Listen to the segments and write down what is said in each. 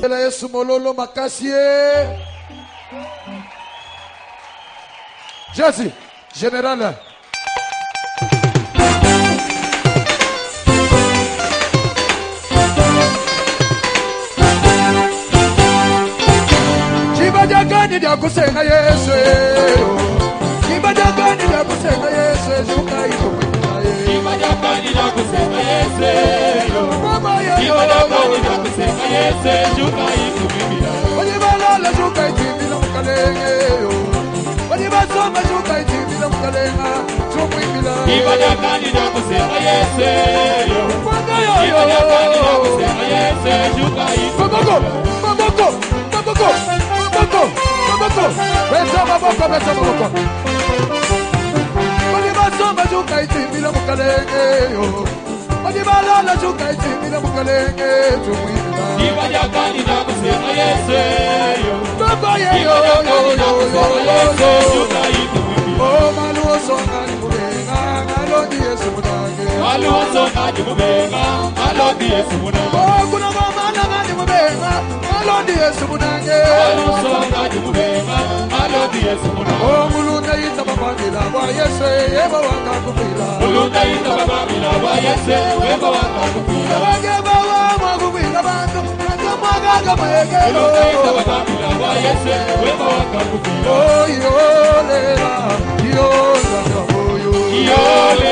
Yesu mololo makasi. Jesse, général. Chibajagani ya kusenga Yesu. Chibajagani ya kusenga Yesu. Jukai kumwitaye. Chibajagani ya kusenga Yesu. Mama yo. Chibajagani ya kusenga Yesu. Jukai kumwitaye. Wajibala jukai tindila mkalenge yo. Wajibasoma jukai tindila mkalenga. Chumwimila. Chibajagani ya kusenga Yesu. Chibajagani ya kusenga Yesu. Jukai kumwitaye. Baboko. Besa baboko. Wajibasoma jukai tindila mkalenge yo. Wajibala jukai tindila mkalenge. Chumwimila. Chibajagani ya kusenga Yesu. Baba yo. Oh, maluo songa ni mubenga, alodi Yesu munage. Maluo songa ni mubenga, alodi Yesu munage. Oh, kuna mama ni mubenga, alodi Yesu munage. Maluo songa ni mubenga, alodi Yesu munage. Oh, mulunda ita baba bila wa Yesu, eba wanga kupila. Mulunda ita baba bila wa Yesu, eba wanga kupila. Eba wanga kupila bantu, kama kama yegelo. Mulunda ita baba bila wa Yesu, eba wanga kupila. Oh, yolela, yolela, yolela,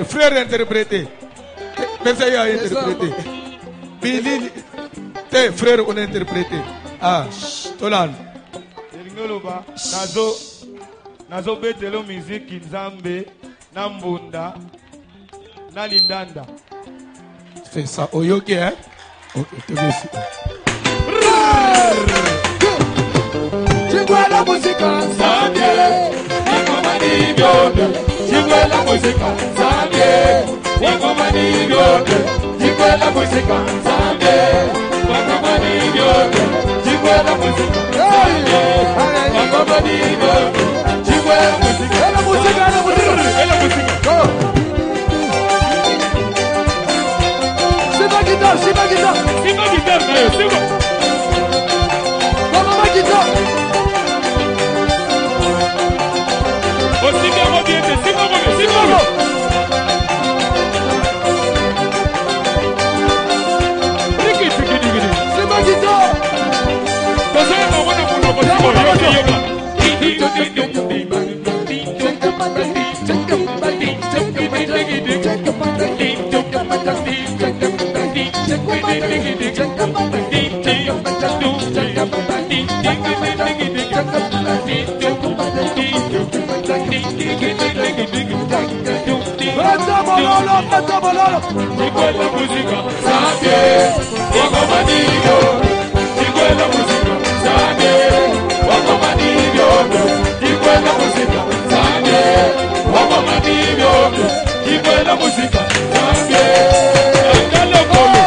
Frère interprété. Personne a interprété. Billy, tes frères ont interprété. Ah, Tolan. Nazo betelo muziki nzambe na mbunda na lindanda. Fais ça au yoga, hein? Ok, te remercie. Chingwe la musique nzambe, ingoma ni byondo. Chingwe la musique nzambe, ingoma ni byondo. Chingwe la musique nzambe, ingoma ni byondo. Chingwe la musique nzambe, ingoma ni byondo. Chingwe la musique, la musique, la musique, la musique. Go. C'est ma guitare, c'est ma guitare. C'est ma guitare, c'est bon. Maman, ma guitare. Aussi bien bien, c'est bon, c'est bon. C'est ma guitare. Chikwela muzika Zambie ingoma nivyo Chikwela muzika Zambie ingoma nivyo Chikwela muzika Zambie ingoma nivyo Chikwela muzika Zambie Angalo kolo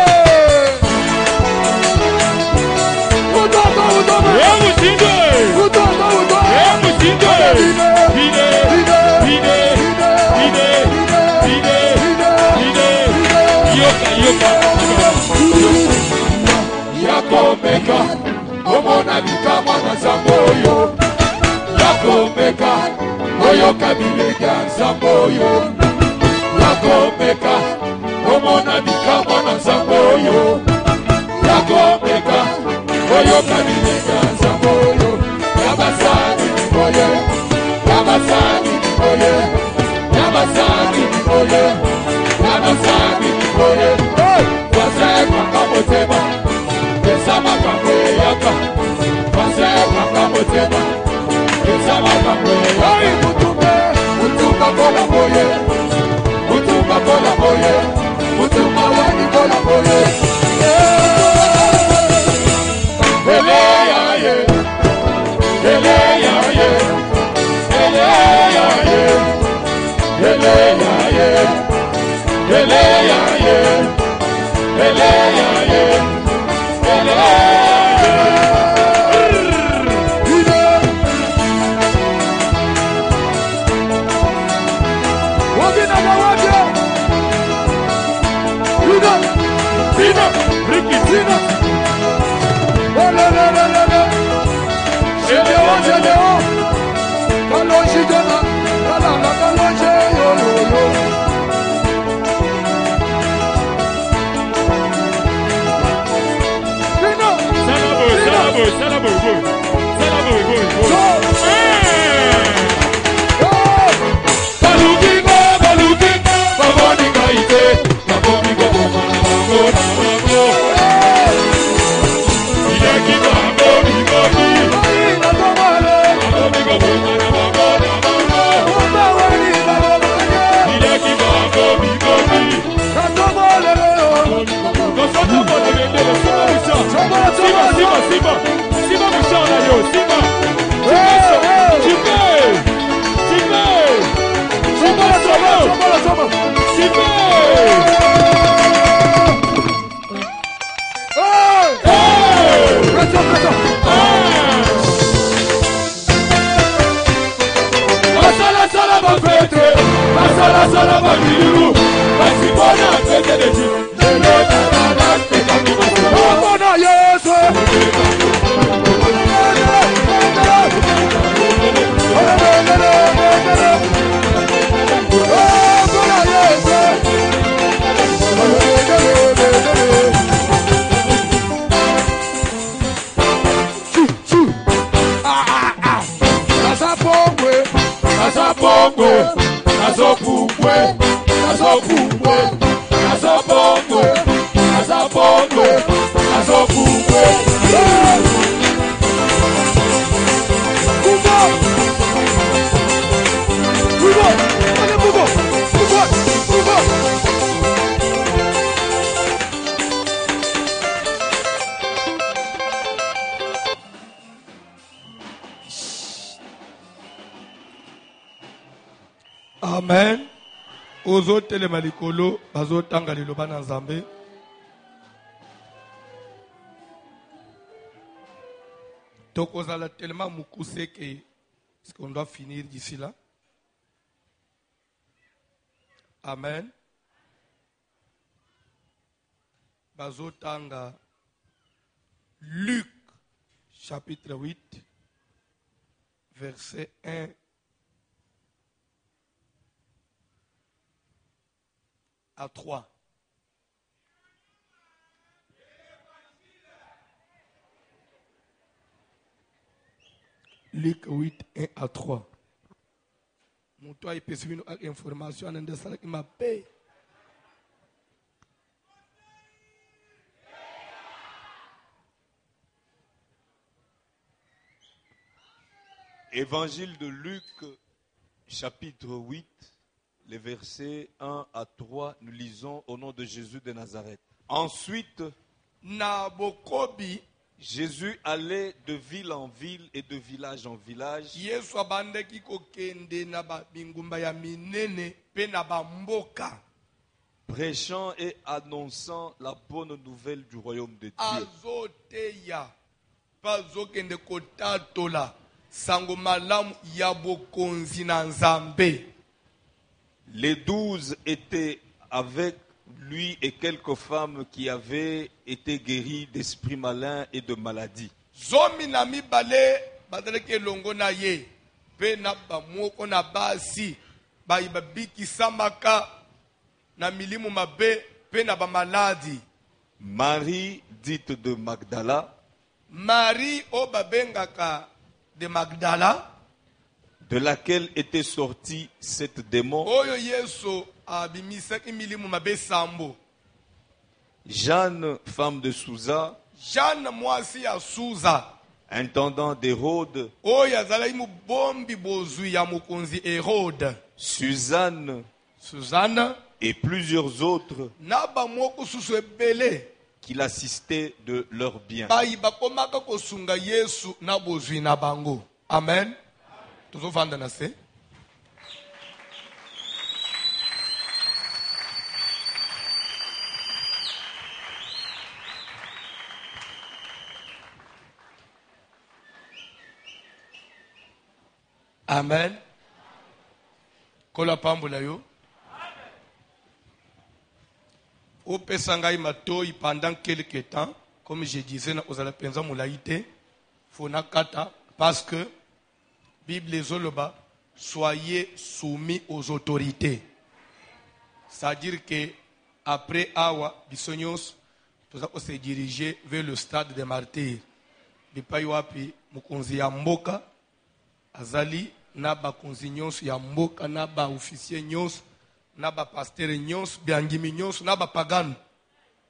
Musinde Musinde Bide Bide Bide Bide Yoka Yakomeka Omona bikama na samboyo Yakomeka Oyoka bilega samboyo Yakomeka Omona bikama na samboyo Yakomeka Oyoka bilega samboyo Yabasani oye Yabasani oye Yabasani oye Yabasani oye Wase Pakamotema Esama Pakweyaka Wase Pakamotema Esama Pakweyaka Mutumba kola boye Mutumba kola boye Mutumba wani kola boye Eleya ye Eleya ye Eleya ye Eleya ye Eleya ye Eleya ye Eleya ye Wabina gawaje Zina Ricky Zina Olelelelele Gédéon Gédéon Kalonji Dona Kalala Kalonji yo yo yo Salabo, Balukigo, Babonika ite, Babonika Babonika Ileki Babonika Simba Mouchard yo, Simba Amen. Ozo telema likolo bazo tanga liloba na Nzambe. Tokozala tellement mukuse que ce qu'on doit finir d'ici là. Amen. Bazo tanga Luc chapitre 8 verset 1 à 3. Luc 8, 1 à 3. Mon toit est pessimiste avec information en indécent qui m'a payé. Évangile de Luc, chapitre 8, les versets 1 à 3, nous lisons au nom de Jésus de Nazareth. Ensuite, na bokobi Jésus allait de ville en ville et de village en village, Yesu abandaki kokende na bingumba ya minene pe na bamboka prêchant et annonçant la bonne nouvelle du royaume de Dieu. azoteya pazokende kotatola sango malamu ya bokonzi na Nzambe. Les 12 étaient avec lui et quelques femmes qui avaient été guéries d'esprits malins et de maladies. Zomi na mibale bazalaki elongo na ye pe na bamoko na basi bayibabikisamaka na milimu mabe pe na bamaladi. Marie, dite de Magdala, Marie o babengaka de Magdala, de laquelle était sorti cet démon. oyo Yesu abimisaki milimu mabe sambo. Jeanne, femme de Souza, Jeanne mwasi ya Suza, intendant d'Hérode. oyo azalaki mubombi bozwi ya mokonzi Hérode. Suzanne Suzanne et plusieurs autres na bamoko susu ebele qui l'assistaient de leurs biens. bayi bakomaka kosunga Yesu na bozwi na bango. Amen. Tozovanda na se. Amen. Kola pambola yo. Au pesangai matoi pendant quelque temps, comme je disais, aux alapenza moulaïté, fonakata, parce que Bible zoloba, soyez soumis aux autorités. C'est-à-dire que après awa bisonyos, nous allons se diriger vers le stade des martyrs. Bipai wapi mukonzi ya mboka azali na bakonzi nyonso ya mboka na ba officier nyonso na ba pasteur nyonso biangimi nyonso na ba pagano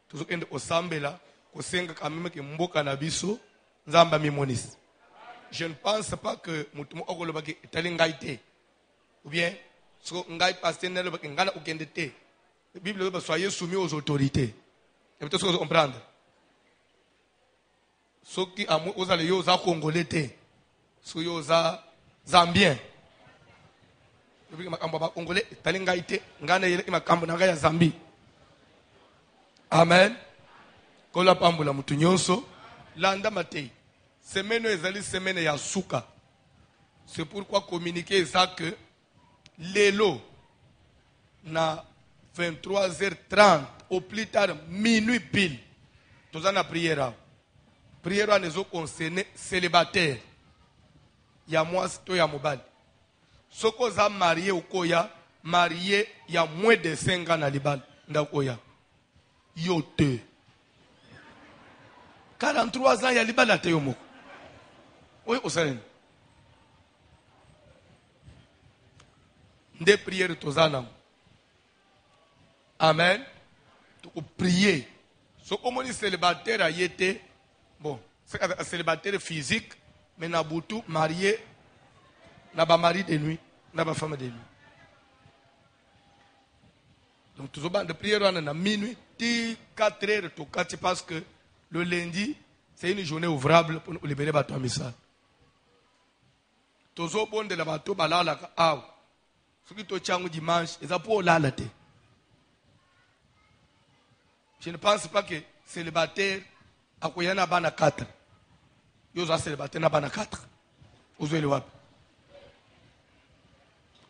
tozokende osambela kosenga kameme ke mboka na biso nzamba mimonisi. Je ne pense pas que mutumu okoloba ke etali ngai te ou bien so ngai pasteur ne loba ke ngana okende te. La Bible dit soyez soumis aux autorités. Et peut-être que vous comprenez. Ceux qui ont les yosa congolais te, ceux qui ont zambien. Depuis que ma congolais talinga ite, ngana yele ma kambo nanga ya Zambie. Amen. Kola pambula mutu nyonso landa matei. Semaine ezali semaine ya suka. C'est pourquoi communiquer ça que lelo na 23h30 au plus tard minuit pile. Tous en a prière. Prière ne zo concerné célibataire. Ya moi to ya mobile. Soko za marié ou koya marié ya moins de 5 ans na libal nda koya. Yote. 43 ans ya libal ate yomo. Oui osalen. Nde prière tozana. Amen. Tu peux prier. So comme on célibataire a été bon, c'est un célibataire physique, mais na boutou marié, na ba mari de nuit, na ba femme de nuit. Donc toujours de prière on a minuit, 4 heures tout cas parce que le lundi c'est une journée ouvrable pour nous libérer bateau missal. Toujours bon de la bateau balala ah. Ce qui to changu dimanche, ils a pour lalate. Je ne pense pas que célibataire a koyana bana 4. Yoza célibataire na bana 4.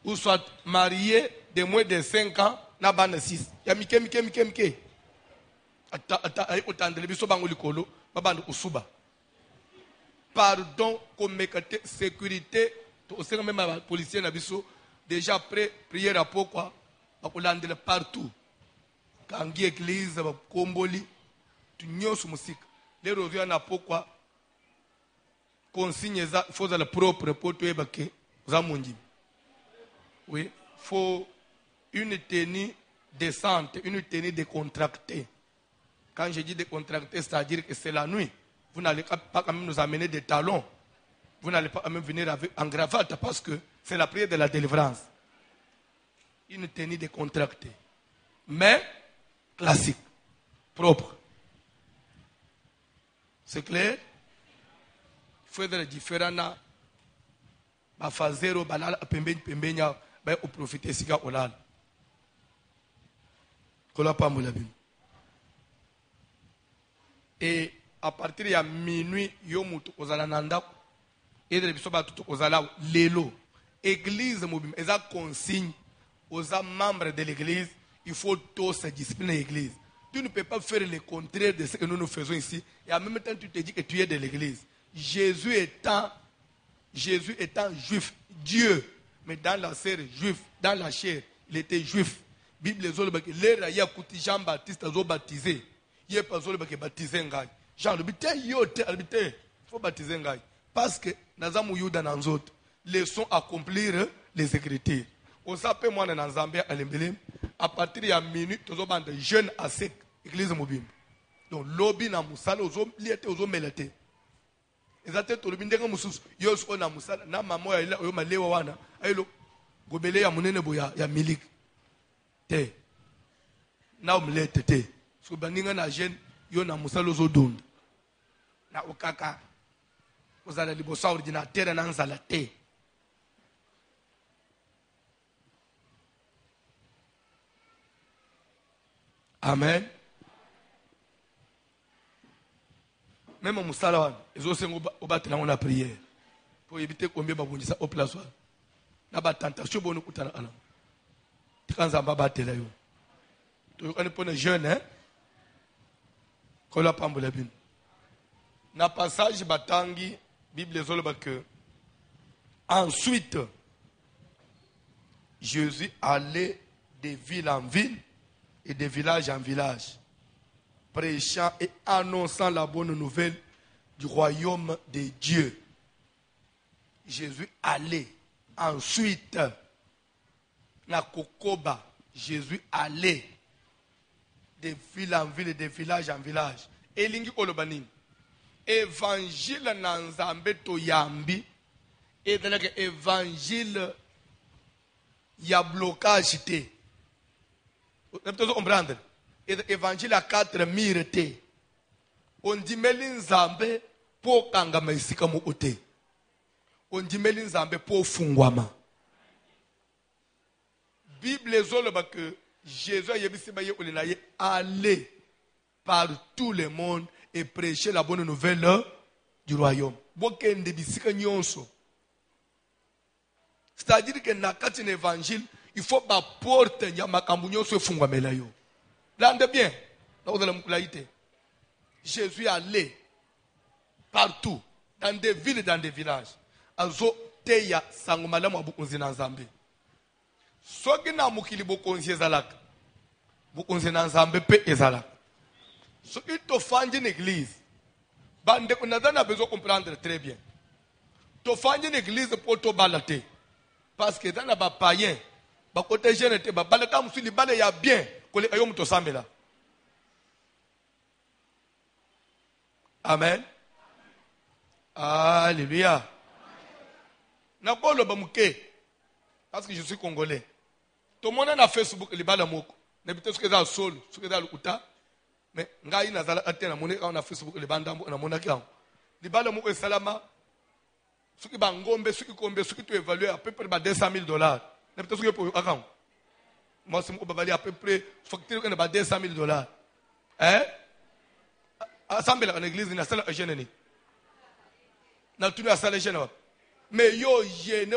Ou soit marié de moins de 5 ans na bana 6. Ya mike. Ata otandele biso bango likolo babanda usuba. Pardon comme mekate sécurité to osena même ba policier na biso déjà prêt prière à pourquoi bakolandela partout. Kangi église ba komboli tu nyonso musique les revient na pourquoi consigne za faut la propre pour to ebake za munji. Oui, faut une tenue décente, une tenue décontractée. Quand je dis décontractée, c'est-à-dire que c'est la nuit. Vous n'allez pas quand même nous amener des talons. Vous n'allez pas même venir en gravate parce que c'est la prière de la délivrance. une tenue décontractée. Mais classique, propre. C'est clair? Il faut être différent. Ba fazero balala pembenya ba o profiter sika olala. Kola pa mulabim. Et à partir de minuit yo mutu ozala nanda et de biso ba tutu ozala lelo. Église mobim eza consigne aux membres de l'église, il faut tous se discipliner l'église. Tu ne peux pas faire le contraire de ce que nous faisons ici et en même temps tu te dis que tu es de l'église. Jésus étant juif, Dieu, mais dans la chair juif, dans la chair, il était juif. Bible les ya kuti Jean-Baptiste a baptisé. Il pas baptisé ngai. Jean le bité faut baptiser ngai parce que nazamu yuda nanzot les sont accomplir les écritures. On s'appelle moi dans Zambie à l'embelem à partir de minute tozo bande jeune à sec église mobile. Donc lobby na musala ozo liete ozo melate. Ezate to lobby ndenga mususu yos ona musala na mama ya yo malewa wana ayelo gobele ya munene boya ya milik te na omlete te so baninga na jeune yo na musala ozo donda na okaka ozala libosa ordinateur na nzala te. Amen. Même au Moussalan, ils ont battu la prière pour éviter combien de ça au place. La tentation, bon, nous coûtons. Quand ça va battre là, tu connais les jeunes, hein? Quand la pambo la bine. Na passage batangi, Bible zoloba que ensuite Jésus allait de ville en ville et de village en village, prêchant et annonçant la bonne nouvelle du royaume de Dieu. Jésus allait. Ensuite, na Kokoba, Jésus allait de ville en ville et de village en village. Et lingi kolobani, évangile nanzambe to yambi, et dans l'évangile ya blocage te. Vous comprendre? Évangile à 4 mirete. On dit melin zambe pour kanga maisika mu ote. On dit melin zambe pour fungwama. Bible zoloba que Jésus a yebisi baye olinaye aller par tout le monde et prêcher la bonne nouvelle du royaume. Bokende bisika nyonso. C'est-à-dire que na kati na évangile il faut que la porte ya makambu nyonso efungwamela yo. Lande bien. Jésus allait partout, dans des villes et dans des villages. Azo teya sangomala mwa bukunzi na Nzambe. Soki na mukili bukunzi ezalaka. Bukunzi na Nzambe pe ezalaka. Soki to fandi une église. Bande on a besoin de comprendre très bien. To fandi une église pour to balate. Parce que dans la païen bakote jeune te babale ka musuli bale ya bien kole ayo muto sambela. Amen. Alléluia. Na kolo ba muke parce que je suis congolais. Tout le monde na Facebook le bala moko. Na bité ce que za sol, ce que za lukuta. Mais ngai na zala atena mone ka na Facebook le bandambo na mona kia. Le bala moko e salama. Ce qui ba ngombe, ce qui kombe, ce qui tu évalues à peu près $200,000. Moi, c'est à peu près facture $200,000. Hein? Assemblée en église, il y a salle gênée. Dans tout la salle gênée. Mais yo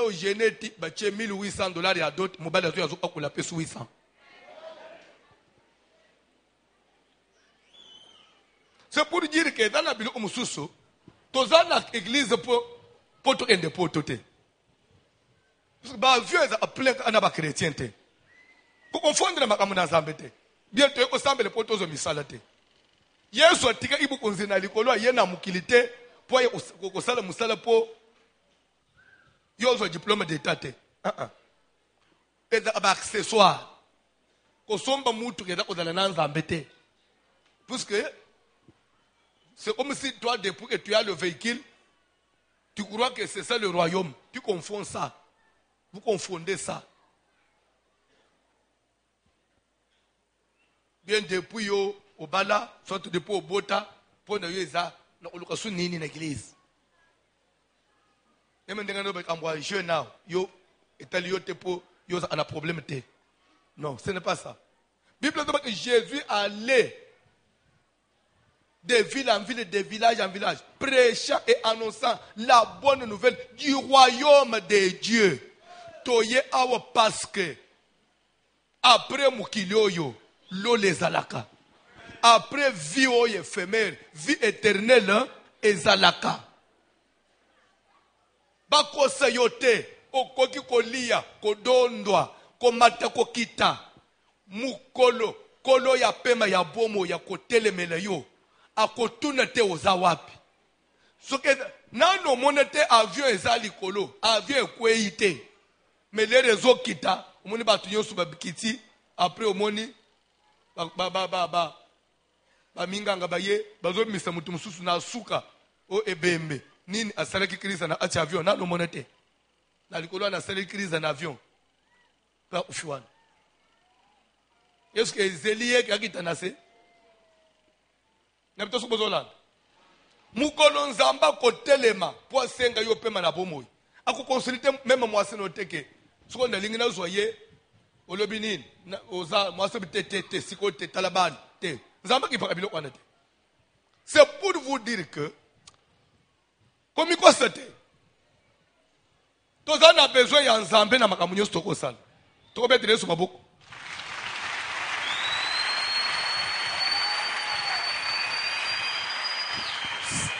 gêné, bah, tu $1,800 à d'autres, mobile à tout, à la paix 800. C'est pour dire que dans la Bible, on moussou, tous dans l'église pour tout et de pour tout. Parce que vieux a plein de chrétiens. Pour confondre ma camarade Zambete. Bien tu es au semble pour tous les misalate. Hier soit tika ibu konzina likolo yena mukilite pour ko sala musala pour yozo diplôme d'état. Et ba accessoire. Ko somba mutu keda ko dala na Zambete. Parce que c'est comme si toi depuis que tu as le véhicule tu crois que c'est ça le royaume. Tu confonds ça. Vous confondez ça. bien depuis yo au bala soit depuis au bota pour na yo eza na olukasu nini na église même ndenga no bekambwa je now yo etali yo te po yo a un problème te non ce n'est pas ça Bible dit que Jésus allait de ville en ville, de village en village, prêchant et annonçant la bonne nouvelle du royaume de Dieu. Toye awa parce que après mukilioyo, lo les alaka. Après vie éphémère, vie éternelle, ezalaka. Bako sayote, okoki kolia, kodondwa, komata kokita, mukolo, kolo ya pema ya bomo ya kotelemela yo. Akotuna te oza wapi soke nano monete avion ezali kolo avion ekweite mais les réseaux kita omoni batu nyoso babikiti après omoni ba minganga baye bazo misa mutu mususu na suka o ebembe nini asalaki crise na acha avion nano monete na likolo na asalaki crise na avion pa ufiwana est-ce que zelie kakita nase N'abito so bozolanda. Mukolo nzamba kotelema po asenga yo pema na bomoyi. Ako consulter même mwase no teke. Soko ndalingi na zoye olobi nini na oza mwase bitete siko te talabani te. Nzamba ki pakabilo kwana te. C'est pour vous dire que comme iko sete. Toza na besoin ya nzambe na makamunyo stoko sala. Toko betere so maboko.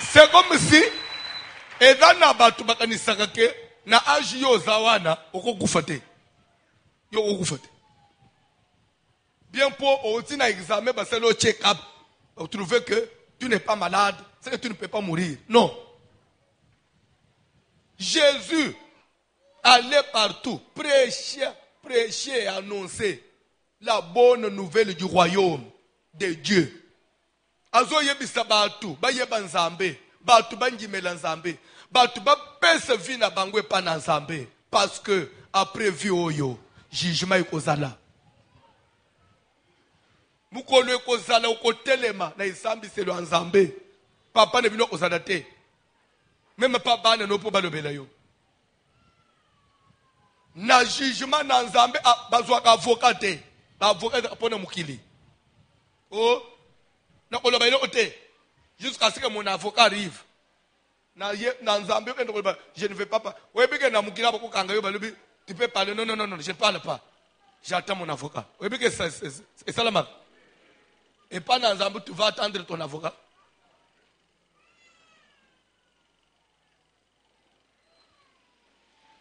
C'est comme si edana batu bakanisaka ke na agi yo zawana okokufa te. Yo okokufa te. Bien pour au na examen basé le check-up, vous trouvez que tu n'es pas malade, c'est que tu ne peux pas mourir. Non. Jésus allait partout, prêcher et annoncer la bonne nouvelle du royaume de Dieu. Azo yebisa batu ba yeba nzambe batu banjimela nzambe batu ba pesa vie na bango pa na nzambe parce que après vie oyo jugement ikozala mukolo ekozala ukotelema na isambi selo nzambe papa ne bino kozala te même pas bana no po balobela yo na jugement na nzambe bazwa ka avocat te ba avocat pona mukili oh jusqu'à ce que mon avocat arrive. Je ne vais pas. Tu peux parler. Non, je ne parle pas. J'attends mon avocat. C'est ça la marque. Et pas dans Zambie, tu vas attendre ton avocat.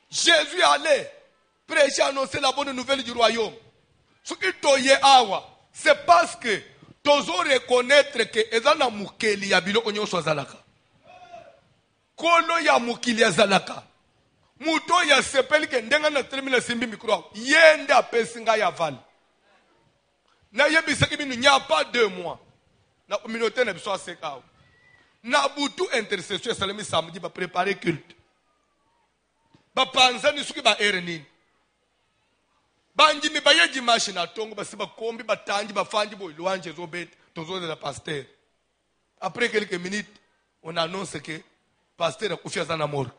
Jésus allait prêcher, annoncer la bonne nouvelle du royaume. Ce qui toye awa, c'est parce que tozo reconnaître que ezana mukeli ya biloko nyonso azalaka. Kolo ya mukili azalaka. Muto ya sepeli ke ndenga na termina simbi mikro. Yende apesinga ya val. Na yebisaki binu nya pas 2 mois. Na communauté na biso aseka. Na butu intercession salami samedi ba préparer culte. Ba panzani suki ba erenini. Banji mi baye dimanche na tongo basiba kombi batanji bafanji boy louange zobet tozo de la pasteur. Après quelques minutes, on annonce que pasteur a kufia za na morgue.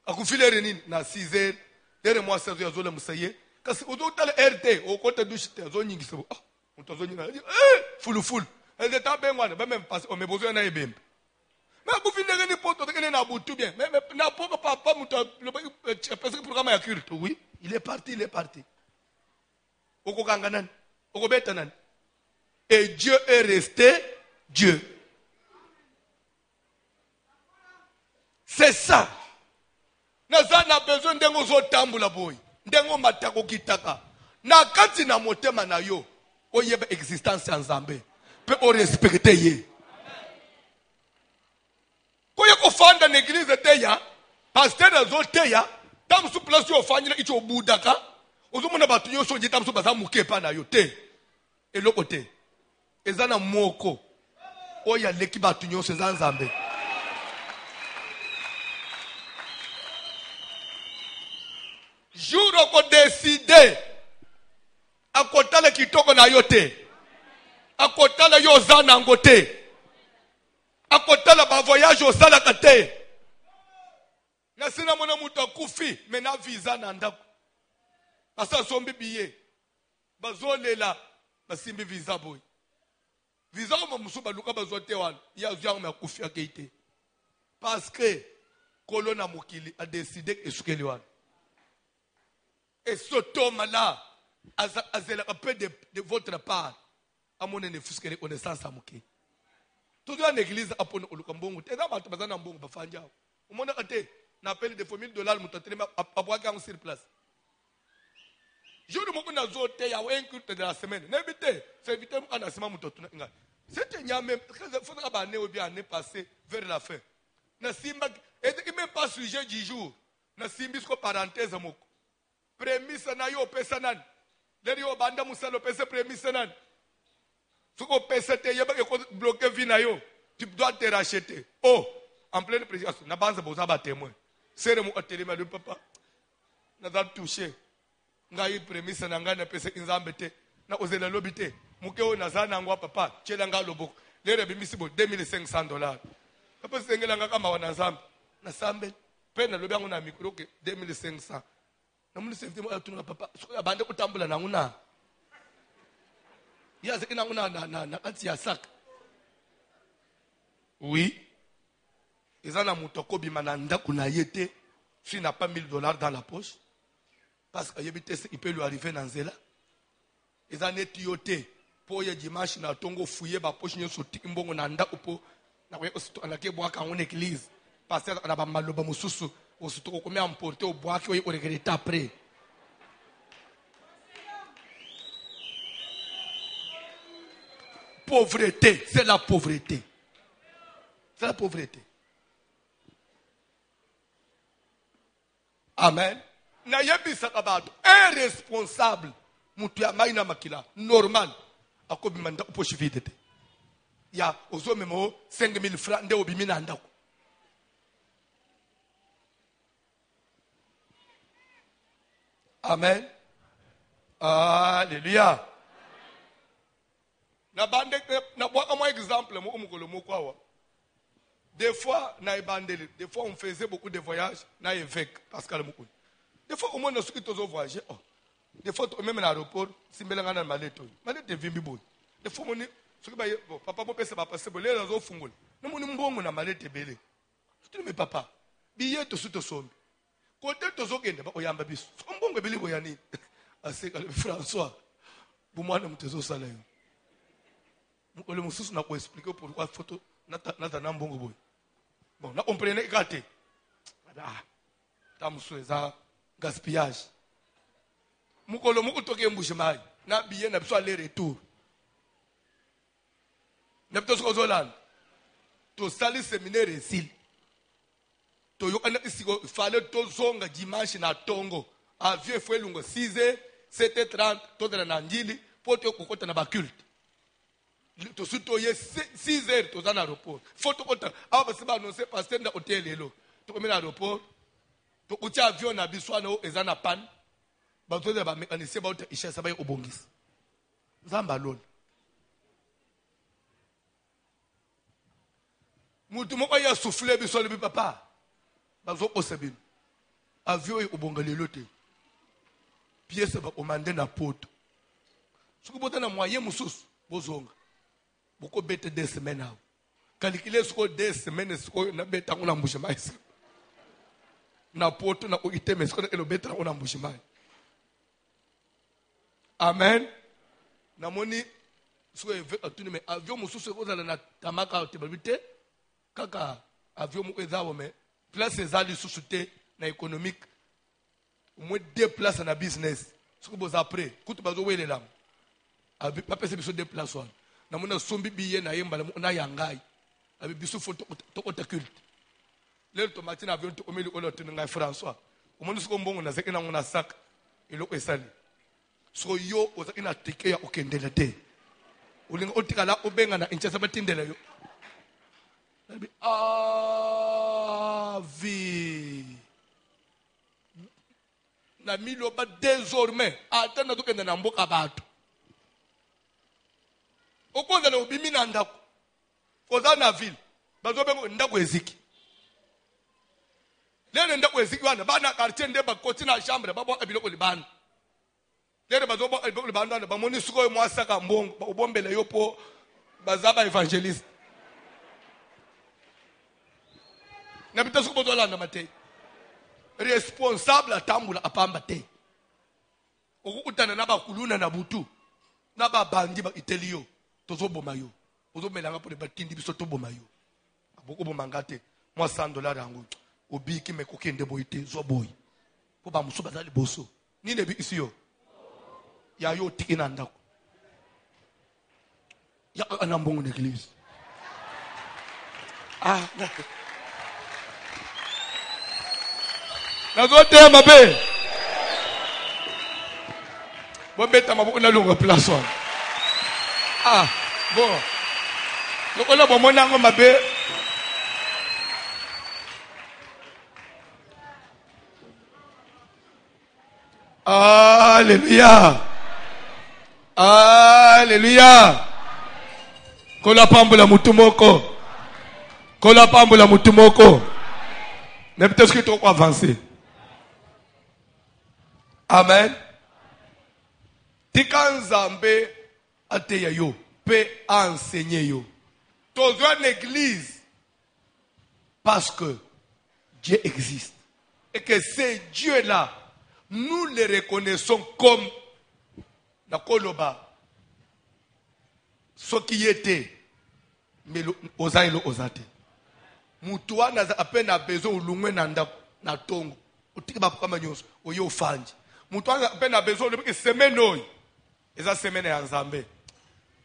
Akufile renini na 6h, dere moi 16h yazola musaye. Kasi udotale RT o kota douche zo nyingi sebo. Ah, mutazo nyinga. Fulu. Elle est bengwana ba même passer on me besoin na ebembe. Mais akufile reni poto tekene na butu bien. Mais na poko papa muta le parce que programme ya culte oui, il est parti. Et Dieu est resté Dieu. C'est ça. Nazana besoin ndengo zo tambula boy. Ndengo matako kitaka. Na kati na motema na yo. Oyeba existence ya Nzambe. Pe o respecte ye. Koye ko fanda na église teya. Pasteur zo teya. Tam su place yo fanyila icho budaka. Ozomona batu nyonso njeta mso baza mukepa na yo te. Eloko te. Ezana moko. Oya leki batu nyonso eza Nzambe. Jour oko décider akotala kitoko na yo te. akotala yo oza nango te, akotala bavoyage osalaka te. Nasina mona mutu akufi mena visa na ndako asa sombi biye bazolela basimbi visa boy visa ko musu baluka bazote wana ya zwa ma akufi akeite parce que kolona mokili a décidé esukeli wana et sotoma là azela un peu de votre part amone ne fuske reconnaissance amuki tout dans l'église apone oluka mbongo te na bato bazana mbongo bafanja umona kate na appel de $1,000 mutatrema abwaka en sur place. Je ne sais pas si y a un culte de la semaine. N'évitez, c'est éviter un assemblée mutotuna. C'était nyame, il faudra baner ou bien année passée vers la fin. Na simba, et même pas sujet du jour. Na simbisko parenthèse moko. Prémisse na yo pesanan. Deri yo banda musalo pesa prémisse nan. Suko pesa te yeba ko bloquer vie na yo. Tu dois te racheter. Oh, en pleine prédication, na banza boza ba témoin. C'est mon atelier le papa. Na za toucher. Ngai prémisse na nga na pesa inzambe te. Na ozela lobite. Mukeo na zana ngwa papa. Chela nga loboko. Lere bimisibo $2,500. Papa sengela nga kama wana nzambe. Na sambe. Pena lobi yangu na mikro ke $2,500. Na muli sefite atuna papa. Soko abande kutambula na nguna. Ya zekina nguna na kanti ya sak. Oui. Ezana mutoko bimana ndaku na yete. S'il n'a pas $1,000 dans la poche. Parce qu'il peut lui arriver dans Zela. Ils ont été yoté. Pour y dimanche, na tongo fouillé, ba poche nyo soti mbongo na nda upo. Na kwe osito bois quand on église. Parce que na ba maloba mususu. Osito ko me emporter au bois qui o regretter après. Pauvreté, c'est la pauvreté. C'est la pauvreté. Amen. Na yebisaka bato irresponsable mutu ya maina makila normal akobimanda uposhi vide te ya ozomemo 5,000 francs nde obimina ndako amen alléluia na bande na bwaka moi exemple mo umukolo mokwawa des fois na ebandeli des fois on faisait beaucoup de voyages na évêque Pascal Mukuni. Des fois, au moins, nous sommes voyager. Des fois, même à l'aéroport, si nous sommes en malette, malette est vimbi bon. Des fois, nous sommes papa, mon père, c'est pas passé. Les raisons font bon. Nous sommes bon, on a malette est belle. Je dis, mais papa, billet, tout ce sommes. Côté, tout ce qui est, on y a un babis. On bon, bébé, on y a ni. Assez, François, pour moi, nous sommes au salaire. Le monsieur n'a pas expliqué pourquoi photo n'a pas bon. Bon, on prenait gâté. Ah, t'as monsieur, ça. Gaspillage. Mukolo mukutoke mbushimai na biye na biso aller retour. Na biso sozolan. To sali séminaire ici. To yokana isiko fallait to zonga dimanche na tongo. Avion foi lungo 6h, 7h30 to de na njili poto kokota na ba culte. To suto ye 6h to za na aéroport. Photo kota aba se ba annoncer pasteur na hôtel elo. To komi na aéroport. To ucha avion na biswa na ezana pan bato de ba mécanicien ba uta ishasa ba obongisi nzamba lona mutu moko ya souffler biso le papa bazo osebino avion obongalelo te pièce ba komande na poto suku bota na moyen mususu bozonga boko bete 2 semaines awo calculer suko 2 semaines suko na beta ngona mbusha maisi na poto na uiteme sikona elobeta na mbushimai amen na moni so atuni me avion mususu kozala na tamaka tebabite kaka avion mo ezawo me place ezali susute na économique au moins 2 places na business siko boza après kutu bazo welela abi papese biso 2 places wana na mona sombi biye na yembala na yangai abi biso photo to culte. Le tomate na avion to omeli olote ngai François. Omoni siko mbongo na zeke na ngona sac eloko esali. So yo ozaki na tike ya okendela te. Ulinga otika la obenga na inchasa batindela yo. Nabi vi na milo ba désormais atana to kenda na mboka bato. okonza na obimi na ndako koza na ville bazobengo ndako eziki lele ndako eziki wana bana quartier nde bakoti na chambre babo ebiloko libana lele bazobo ebiloko libana na bamoni suko mwasaka mbongo obombela yo po bazaba evangeliste na bita suko bozola na mate responsable atambula apamba te okutana na bakuluna na butu na babandi ba itelio tozoboma yo ozomelanga po le batindi biso toboma yo aboko bomanga te mwa $100 yango obiki mekokende boite zo boy po ba musuba za liboso nini bi isi yo ya yo tikina ndako ya ana mbongo na église nazote mabe bobeta maboko na longa place wana bon lokola bomona ngo mabe Alléluia. Alléluia. Kola pambola mutumoko. Kola pambola mutumoko. Mais peut-être que tu vas avancer. Amen. Tika nzambe ateya yo pe enseigner yo. Tozo l'église parce que Dieu existe et que c'est Dieu là. Nous les reconnaissons comme Nakoloba, ce qui était, mais Ozaïlo Ozate. Moutoua n'a à peine besoin de l'oué na tongo. Au tiba kama nyos, au yo fanji. Moutoua n'a à peine besoin de semaine oi. Et ça semaine est en Zambé.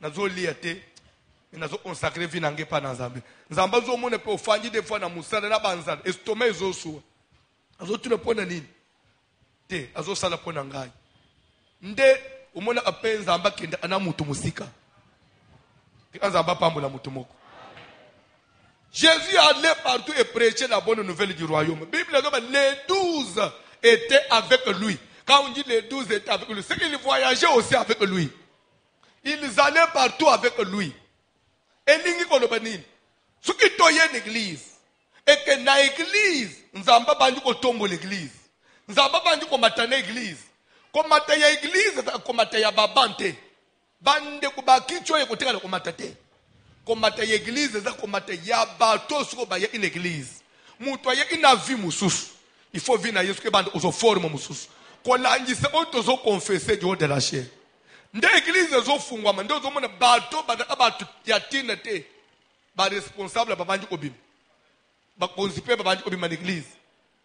Nazo liate, nazo consacré vinange pa na Zambé. Zamba zo mone pe fanji des fois na musala na banzana. Estomac zo so. Nazo tu ne pona nini. Te azo sala pona ngai nde umona apenza amba kenda ana mutu musika tikanza amba pambola mutu moko. Jésus allait partout et prêchait la bonne nouvelle du royaume. Bible dit les 12 étaient avec lui. Quand on dit les 12 étaient avec lui, c'est qu'ils voyageaient aussi avec lui. Ils allaient partout avec lui. Et lingi kolobanini ce qui toye l'église et que na église nzamba bandi ko tombo l'église. Nzamba bandi ko matana église. Ko mataya église ko mataya babante. Bande ko bakicho ko tekala ko matate. Ko mataya église za ko mataya bato so ba une église. Muto ya ina vie mususu. Il faut venir na Yesu ke bande ozo forme mususu. Ko langisa oto zo confesser du haut de la chair. Nde église zo fungwa mande zo mona bato bato ya tinete. Ba responsable ba bandi ko bim. Ba konsipe ba bandi ko bim na église.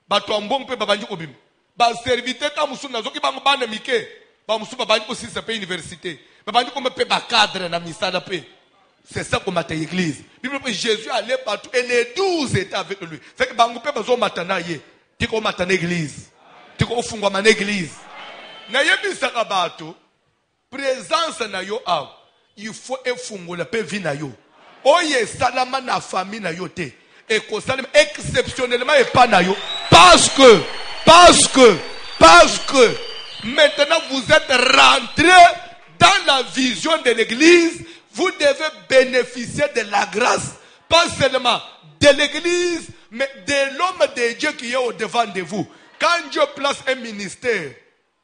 Bato ambong pe ba bandi ko bim. Ba serviteur ta musu nazo ki bango bana mike ba musu ba bandi ko sisa pe université ba bandi ko pe ba cadre na misala pe. C'est ça qu'on m'a dit l'église. Bible dit Jésus allait partout et les 12 étaient avec lui. C'est que bango pe bazo matana ye tiko matana église tiko ofungwa mana église na yebisa ka bato présence na yo a il faut efungola pe vi na yo oye salama na famille na yo te et ko salama exceptionnellement et pas na yo parce que maintenant vous êtes rentrés dans la vision de l'église, vous devez bénéficier de la grâce, pas seulement de l'église, mais de l'homme de Dieu qui est au devant de vous. Quand Dieu place un ministère,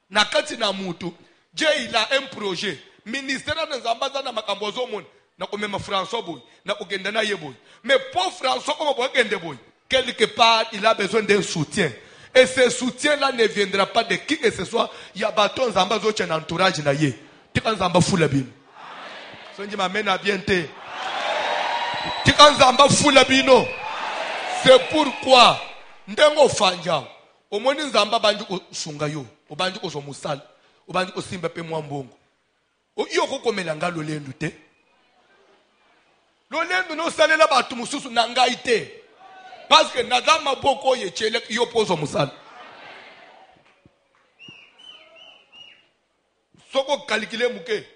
nakati na mutu, Dieu il a un projet. Ministère na nzambaza na makambozo mon, na komema François boy, na kokenda na yeboy. Mais pour François comme boy kende boy, quelque part il a besoin d'un soutien. Et ce soutien-là ne viendra pas de qui que ce soit. Il y a bâton zamba zoche un entourage na ye. Tika zamba fula bino. Sonji m'amène bien te. Tika zamba fula bino. C'est pourquoi ndengo fanja. Omoni zamba bandi ko sunga yo. Obandi ko so musal. Obandi ko simba pe mwambongo. O iyo ko komela ngalo lendu te. Lo lendu no salela batu mususu na ngai te. Parce que Nadama Boko Yechele Yopozo Musal. Soko calculé Mouké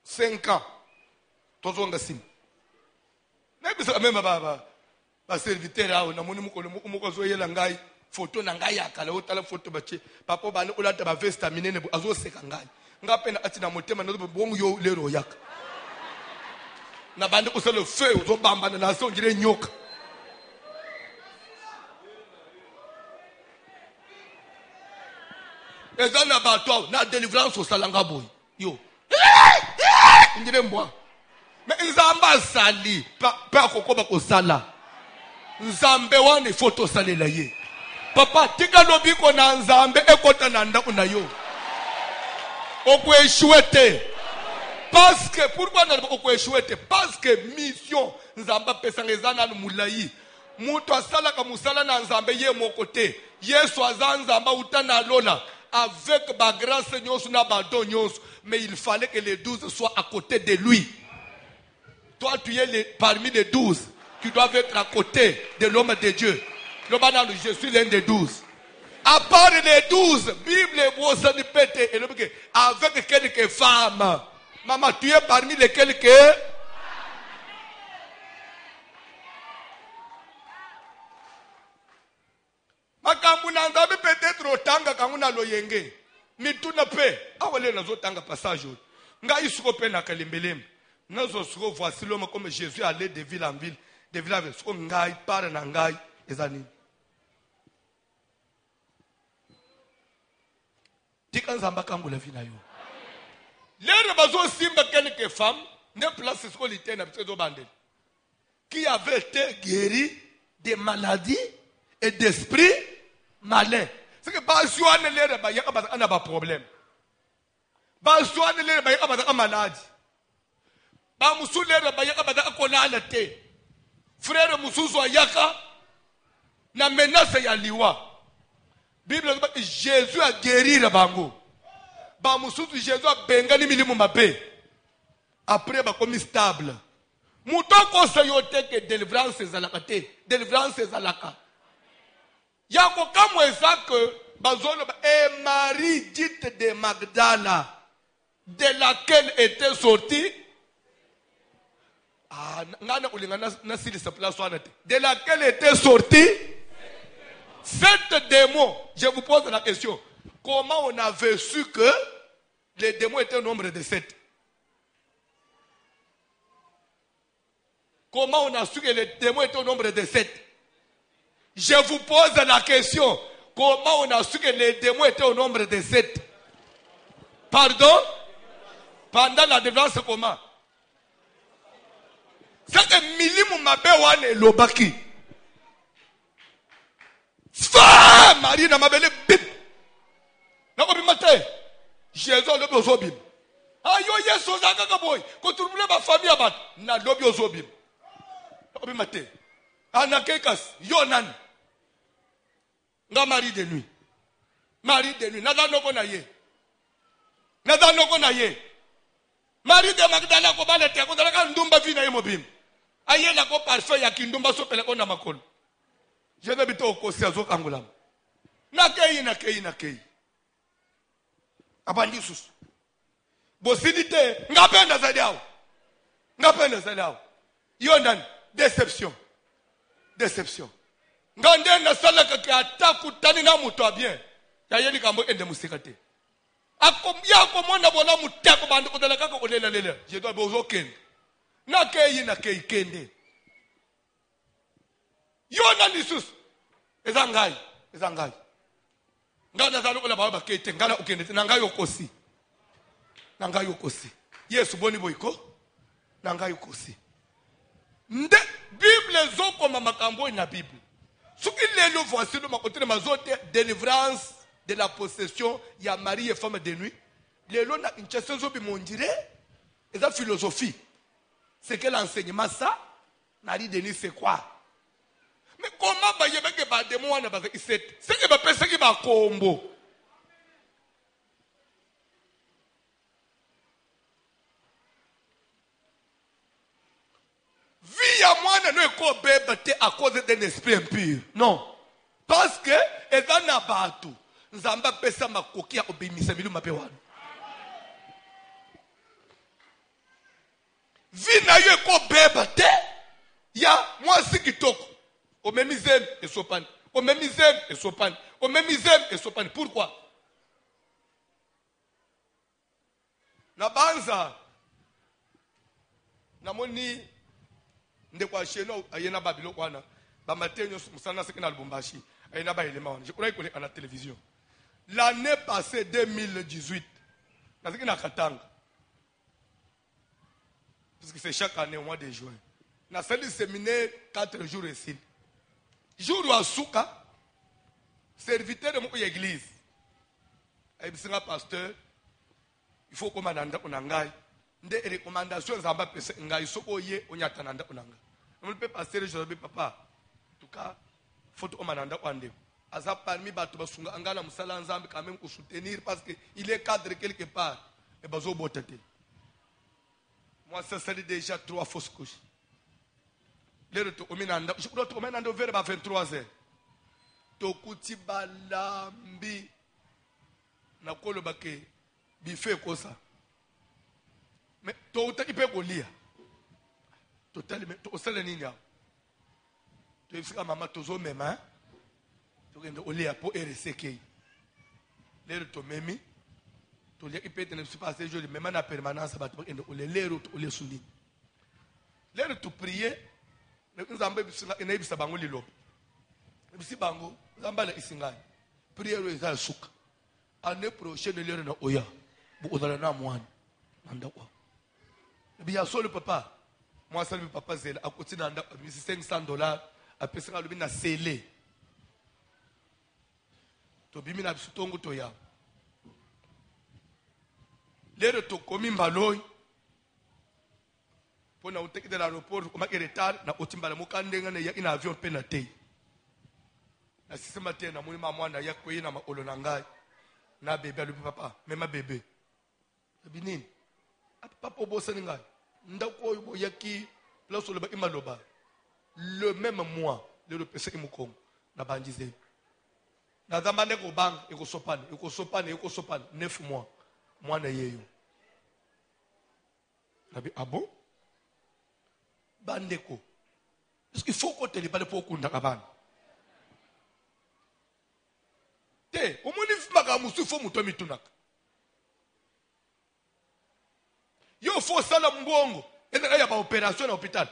5 ans. Tozonga sim. Nebisa même ba serviteur là on a moni moko zo yela ngai photo na ngai yakala otala photo bache papa bana olata ba veste minene azo seka ngai. ngapena ati na motema na bongo yo lero yaka na bande ko le feu zo bamba na so ngire nyoka ezana bato na délivrance au salanga boy yo ngire mbwa mais nzamba sali pa kokoba ko sala nzambe wane photo salela ye papa tika lobiko na nzambe ekota na ndako na yo okweshwete parce que pourquoi na okweshwete parce que mission nzamba pesanga ezana na mulai mutu asala ka musala na nzambe ye mokote Yesu azanzamba utana lola avec ba grâce nyonso na ba don nyonso mais il fallait que les 12 soient à côté de lui. Toi tu es parmi les 12 qui doivent être à côté de l'homme de Dieu. Je suis l'un des 12. À part les 12, Bible avec quelques femmes. Maman, tu es parmi les quelques. Makambuna nzabe peut-être otanga kamuna loyenge. Mituna pe, awale nazo tanga passage. Nga isuko pe na kalembelembe. Nazo suko voici l'homme comme Jésus allait de ville en ville, de ville en ville. Suko ngai para na ngai ezani. Tika nzamba kangula vina yo. Lere bazo simba quelques femmes, ne place suko lité na psezo bandel. Qui avait été guéri de maladies et d'esprit malin. C'est que basoane lere ba yaka ba ana ba problème. Basoane lere ba yaka ba malade. Ba musu lere ba yaka ba akolala te. Frère musuzu ayaka na menace ya liwa. Bible dit Jésus a guéri le bango. Ba musuzu Jésus a bengani milimu mabe. Après ba komi stable. Mutoko sayote ke délivrance ezalaka te. Délivrance ezalaka. Yako kamwe que bazolo et Marie dite de Magdala, de laquelle était sorti de laquelle était sorti 7 démons. Je vous pose la question. Comment on avait su que les démons étaient au nombre de 7? Comment on a su que les démons étaient au nombre de 7? Je vous pose la question. Comment on a su que les démons étaient au nombre de 7? Pardon? Pendant la délivrance, comment? C'est que milimu mabewane lobaki. Fa Marie na mabele bip. Na ko bimate. Jésus lobi ozobim. Ayo Yesu zakaka boy. Ko turumule ba famille abat na lobi ozobim. Na ko bimate. Anakekas yonan. Nga Marie de nuit. Marie de nuit. Nada noko na ye. Nada noko na ye. Marie de Magdala ko balete ko dalaka ndumba vina ye mobim. Aye la ko parfait ya kindumba so pele ko na makolo. Je ne bito okosi azo kangulam. Na kei. Abandi sus. Bosidite ngapenda zaidi hao. Ngapenda zaidi hao. Yondan déception. Ngande na sala ka ataku tani na muto bien. Ya yeli kambo ende musikate. Akomya ko mona bona muteko bandu ko dala ka ko lela. Je dois bozo ken. Na kei kende. Yona nisus. Ezangai. Ngana zalo ko la baba kete ngana ukende nangai okosi. Yesu boni boyko. Nangai okosi. Nde Bible zoko makambo na Bible. Ce qui le voici le makote mazote délivrance de la possession ya Marie et femme de nuit. Le lo na inchese zo bi mondire et sa philosophie. C'est quel enseignement ça? Marie de nuit c'est quoi? Mais comment ba yebeke ba démon wana ba c'est que ba pesa ki ba kombo. Vie à moi ne ko bebe à cause d'un esprit impur. Non. Parce que ezana batu nzamba pesa makoki ya obimisa bilu mape wana. Vie na yo ko bebe te ya mwasi kitoko. Omemizem et sopan. Pourquoi? Na banza. Na moni ndekwa sheno ayena babilo kwana. Ba matenyo musana sekina Lubumbashi. Ayena ba elema wana. Je crois qu'il est à la télévision. L'année passée 2018. Na sekina Katanga. Parce que c'est chaque année au mois de juin. Na sali séminaire 4 jours ici. Jour wa suka serviteur de mon église. Aïbisanga pasteur, il faut commandant onangai. Nde recommandations zamba pese ngai soko ye onyatananda onanga. On peut passer je dis papa. En tout cas, faut commandant onde. Aza parmi batu basunga angala musala nzambe quand même pour soutenir parce que il est cadre quelque part et bazo botete. Moi ça c'est déjà 3 fausses couches. Je crois que tu es vers 23h. Tokuti balambi na kolobake bife kosa. Mais tu peux golia. Totalement to osala nini ya. Tu fika mama tozo mema. Tu ngende olia po RCK. Lero to memi. To lia ipete ne se passer joli mema na permanence ba to ngende ole lero to ole suli. Lero to prier. Nzambe bisinga enebisa bango lilo. Bisi bango nzamba la isingani. Prière eza suka. Année prochaine lero na oya. Bu odala na mwana. Nanda kwa. Biya solo papa. Moi seul papa zela akoti na nda bisi $500 apesanga lubi na sele. To bimi na bisutongo to ya. Lero to komi mbaloyi. Pona uteki de l'aéroport comme un retard na otimbala mukandenga na ya ina avion penate na sisema tena muni mama na ya kwena makolo na ngai na bébé alubi papa mema bébé binini papa obosa ngai ndako yo yaki place le ba imaloba le même mois le pese imukongo na bandize na zamande ko bang eko sopane 9 mois mwana yeyo nabi abo bandeko. Est-ce qu'il faut qu'on te libère pour qu'on t'accompagne? Te, au moins il faut que tu fasses un peu. Il faut ça la mbongo. Et il y a une opération à l'hôpital.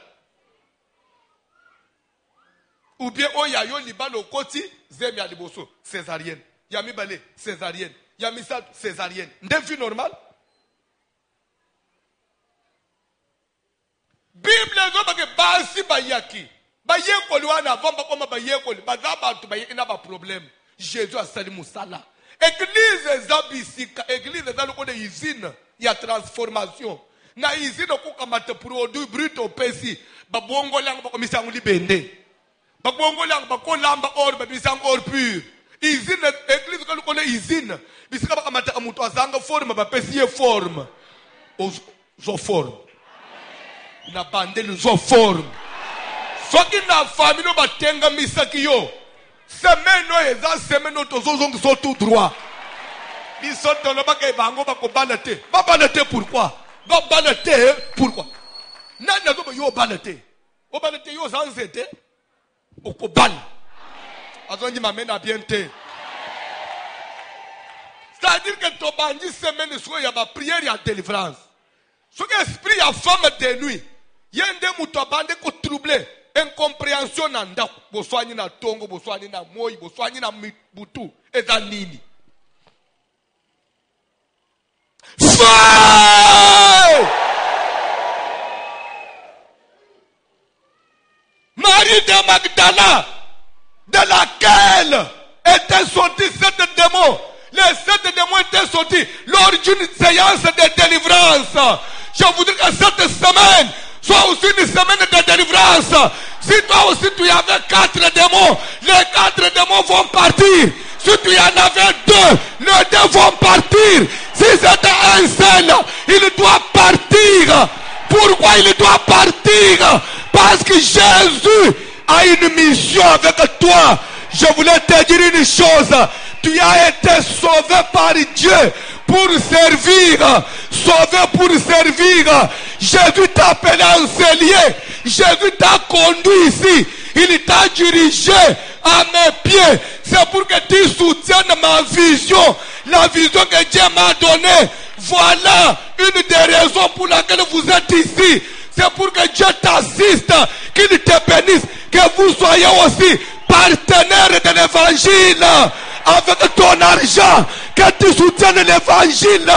Ou bien il y a un liban au côté, zemi à liboso, césarienne. Il y a mi balé, césarienne. Il y a mi sal, césarienne. N'est-ce pas normal? Bible zoba ke basi bayaki. Bayeko luana vomba koma bayeko li. Bazaba tu bayeki na ba problème. Jésus a sali musala. Église zabisika, église za loko de usine ya transformation. Na usine ko kamata produit brut au pesi. Babongo lang ba komisa nguli bende. Babongo lang ba ko lamba or ba bisang or pur. Usine église ko loko de usine. Bisika ba kamata amuto azanga forme ba pesi ye forme. Zo forme. Na bande les forme. Soit qui na famille no batenga misaki yo. Semaine no eza semaine no tozozong so tout droit. Ils sont dans le bac et bango ba ko balate. Ba balate pourquoi? Ba balate pourquoi? Na zo yo balate. O balate yo zanzete. O ko bal. Azongi mamena bien te. C'est-à-dire que to bandi semaine so ya ba prière ya délivrance. Ce que esprit ya femme de nuit. Yende mutobande ko troublé, incompréhension na ndako, boswani na tongo, boswani na moi, boswani na butu, eza nini? Feu! Marie de Magdala, de laquelle étaient sortis 7 démons. Les 7 démons étaient sortis lors d'une séance de délivrance. Je voudrais que cette semaine soit aussi une semaine de délivrance. Si toi aussi tu y avais 4 démons, les 4 démons vont partir. Si tu y en avais 2, les 2 vont partir. Si c'était un seul, il doit partir. Pourquoi il doit partir? Parce que Jésus a une mission avec toi. Je voulais te dire une chose. Tu as été sauvé par Dieu pour servir. Sauvé pour servir. Jésus t'a appelé enseignant. Jésus t'a conduit ici. Il t'a dirigé à mes pieds. C'est pour que tu soutiennes ma vision la vision que Dieu m'a donnée. Voilà une des raisons pour laquelle vous êtes ici. C'est pour que Dieu t'assiste, qu'il te bénisse, que vous soyez aussi partenaire de l'évangile. Avec ton argent, que tu soutiennes l'évangile.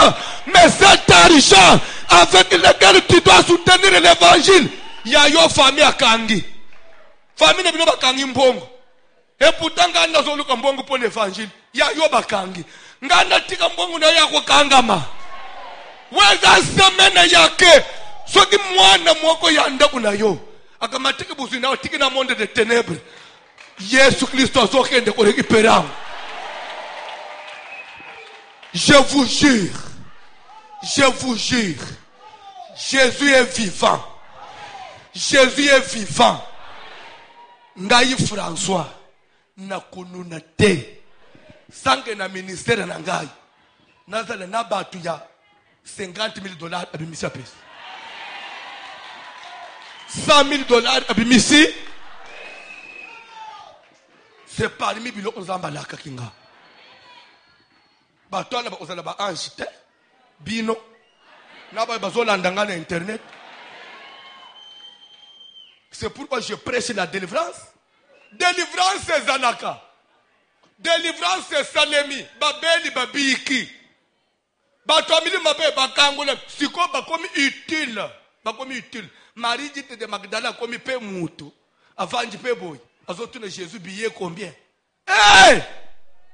Mais cet argent avec lequel tu dois soutenir l'évangile, il y a une famille à Kangi. Famille ne peut pas Kangi mbongo. Et pourtant, quand on a un mbongo pour l'évangile, il y a une Kangi. Ngana tika mbongo na yako kangama. Weza semene yake. Soki mwana mwako yanda kuna yo. Akamatiki busu na otiki na monde de ténèbres. Yesu Christo sokende ko récupérer. Je vous jure. Je vous jure. Jésus est vivant. Jésus est vivant. Ngai François na kununa te. Sange na ministère na ngai. Nazala na batu ya $50,000 abimisi pesa. $100,000 abimisi. C'est parmi biloko nzambalaka kinga. Batwana ba ozala ba ange te. Bino. Naba bazolanda nga na internet. C'est pourquoi je prêche la délivrance. Délivrance c'est Zanaka. Délivrance c'est Salemi. Babeli babiki. Batomili mabe bakangula. Siko bakomi utile. Bakomi utile. Marie dit de Magdala komi pe mutu. Avanji pe boy. Azotune Jésus billet combien? Hey!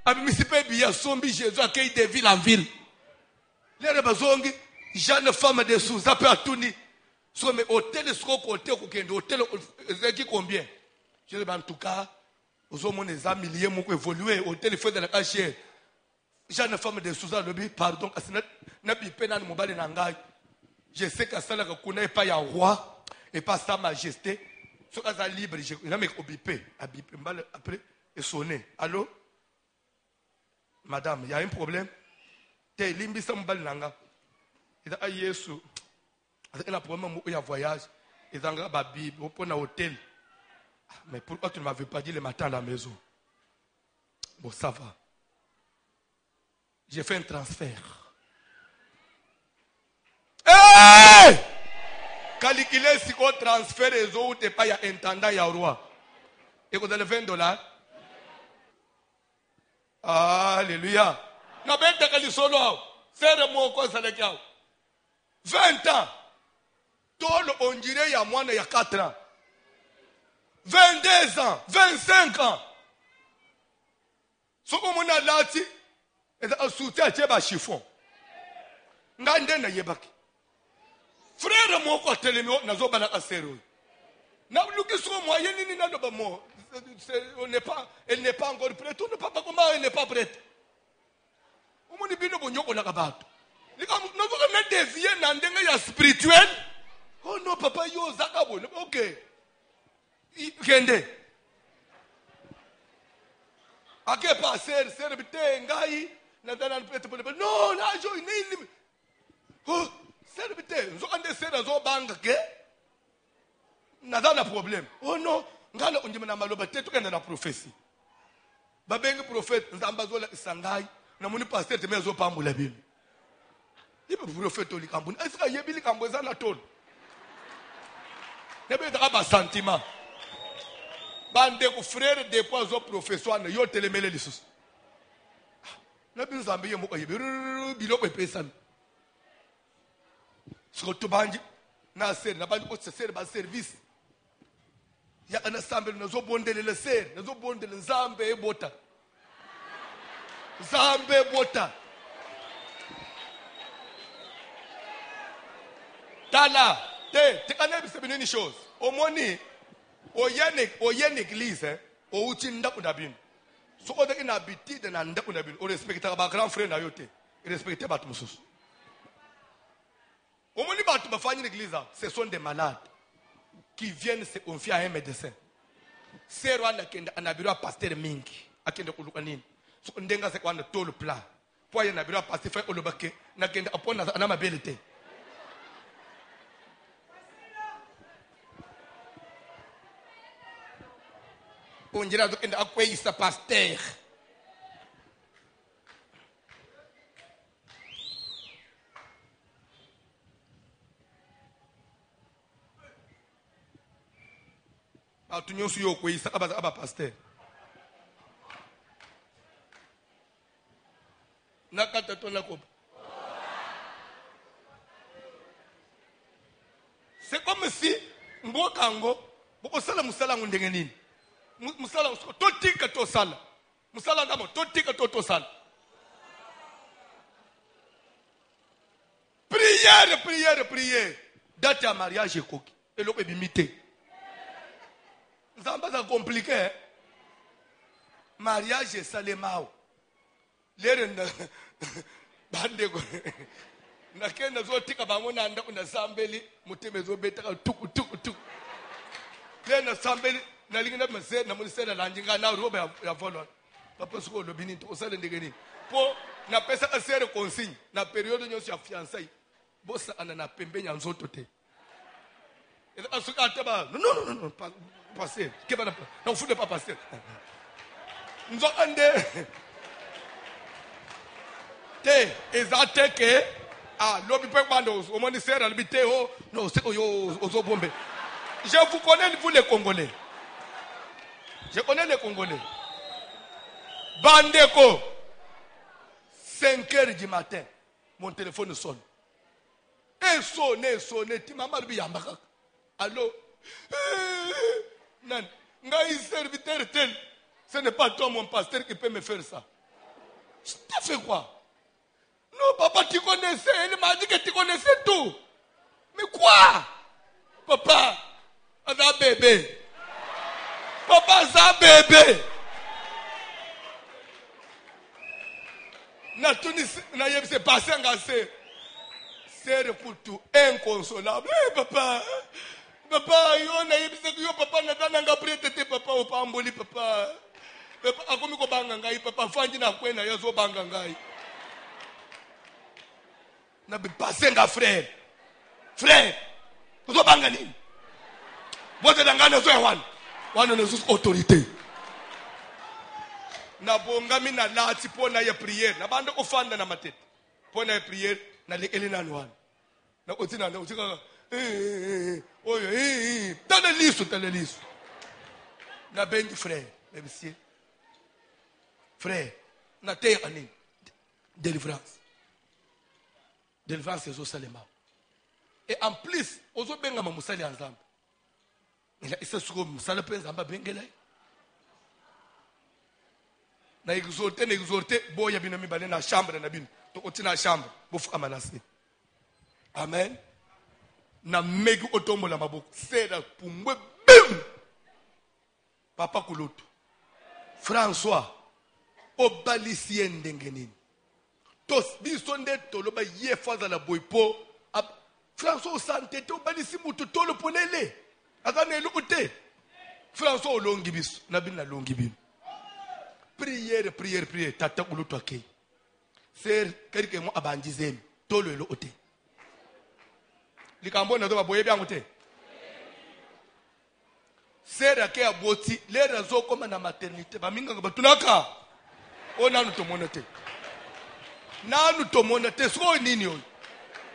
Abimisi pe billet sombi Jésus accueille de ville en ville. Les rebazongi. Jeune femme de Souza peut attourner. Sur mes hôtels, sur côté, hôtel, qui combien? Je dis, en tout cas, aux hommes, les amis, milliers, m'ont évolué. Hôtel, il faut de la cachette. Jeune femme de Souza, le dit, pardon, je sais que ça ne connaît pas un roi et pas sa majesté. Ce cas est libre, je n'ai pas bipé. Après, il sonné. Allô? Madame, il y a un problème? T'es limbi sans bal nanga. Il a Yesu. Il y a un problème où il y a un voyage. Il y a un Bible, il y a un hôtel. Mais pourquoi tu ne m'avais pas dit le matin à la maison? Bon, ça va. J'ai fait un transfert. Hey! Calculez si on transfère les autres, tu pas un intendant, il y a un roi. Et vous avez $20. Alléluia. Non, mais tu as dit solo. C'est le mot qu'on s'est dit. 20 ans. On dirait il y a moins de 4 ans. 22 ans. 25 ans. Ce qu'on a là, c'est un soutien à chiffon. Ngande na yebaki. Frère mon côté le mot nazo bana kasero. Na luki so moyen ni na loba mo. Elle n'est pas encore prête. On ne peut pas comment elle n'est pas prête. On m'a dit bino bonyoko na kabato. Nous allons mettre des vieux dans des spirituels. Oh non, papa, yo, zakabo. Ok. Kende. Ake pas ser bite ngai. Non, là, je n'ai. Oh, ser bite. Nous allons ser dans un banque. N'a pas de problème. Oh non, ngala on dit na maloba te tukenda na prophétie. Babengi prophète nzambazola sangai. Na moni pasteur te mezo pambula Bible. Il peut vous faire tout le cambon. Est-ce qu'il y a des cambons dans la tôle? Il y a des sentiments. Bande de frères des poisons professeurs ne y'a télémélé les sous. Na bin zambi yemo ko yebe bilo ko pesan. Surtout bandi na ser na bandi ko ser ba service. Ya ana sambe na zo bondele le ser, na zo bondele nzambe e bota. Nzambe bota. Tala, te connais c'est une chose. Au moni, au yen église, au outil ndakundabin. So on a une habitude na ndakundabin. On respecte ba grand frère na yote. Respecte ba tumusus. Au moni ba tubafanya l'église, ce sont des malades qui viennent se confier à un médecin. C'est Rwanda qui a bureau pasteur mingi. Akende kulukanini. So ndenga se kwanda tout le plat. Pour y a bureau pasteur fait olobake na kende apona na mabelete. On dirait qu'il y a un pasteur. atunyo suyo ko isa aba pasteur nakata to nakoba. C'est comme si mbokango bokosala musala ngondenge nini musala totika to sala musala ngamo totika to sala prière date ya mariage ekoki eloko ebimite nzamba za compliqué mariage esalemao lere na bandeko nakenda zotika bango na ndako na sambeli muteme zobeta tuku lere na sambeli nalingi na mase na munisela lanjinga na roba ya volon papa siko lobini to osale ndenge nini po na pesa ka sere consigne na periode nyonso ya fiançailles bosa anana pembenya nzoto te et asuka taba non passer que va non faut pas passer nzo ande te ezate ke lobi pe bando o moni sera libité o non c'est yo ozo bombe. Je vous connais vous les Congolais. Je connais les Congolais. Bandeko 5h du matin mon téléphone sonne. Et sonne ti mama lubi yambaka. Allô? Non, ngai serviteur tel. Ce n'est pas toi mon pasteur qui peut me faire ça. Je t'ai fait quoi? Non, papa, tu connaissais. Il m'a dit que tu connaissais tout. Mais quoi? Papa, ça bébé. Papa, ça bébé. Na Tunis, na yeb se passé ngase. C'est le couteau inconsolable. Papa, yo na yeb se yo papa na dana nga prete papa o pamboli papa. Papa akomi ko banga ngai papa fanji na kwena yo zo banga ngai. Na be passé nga frère. Frère, zo banga nini? Bote dangana zo wana na sus autorité. Na bongami na lati pona ya prière na bando ofanda na matete pona ya prière na lekelena nwana na otina na utika oyo tale liso na benji frère monsieur frère na terre ani délivrance ezo salema et en plus ozo benga mamusali nzambe ila isa suko musala pe nzamba bengela na exhorter boya bino mibale na chambre na bino to otina chambre bofuka manase amen na megi otombola maboko sera pumbwe bim papa kuloto François obalisie ndenge nini tos biso nde toloba ye faza la boypo François santé to balisi mutu tolo ponele azana elukute François olongi biso na bino na longi bino. Prière, tata kuloto ake. Ser kelke mo abanjizemi tolo elo ote. Likambo na zo boye byangu te. Ser ake aboti lera zo koma na maternité baminga batunaka. Ona nutomona te. Nanu tomona te so nini oyo.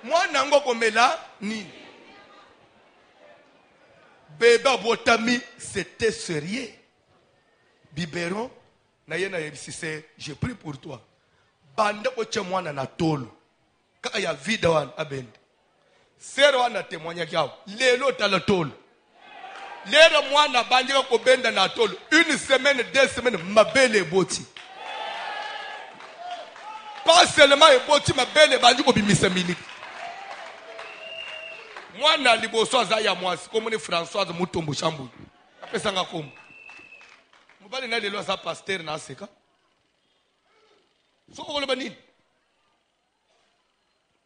Mwana ngo komela nini. Bébé botami c'était sérieux. Biberon na yena yebisise je prie pour toi bande oche mwana na tolo kaka ya vida wan abende sero wana témoigner kyao lelo tala tolo lero mwana bande ko benda na tolo une semaine 2 semaines mabele boti pas seulement eboti mabele bande ko bimisa miliki mwana liboso za ya mwasi komone Françoise Mutombo Chambu apesa nga komo mubali na lelo sa pasteur na seka so ko loba nini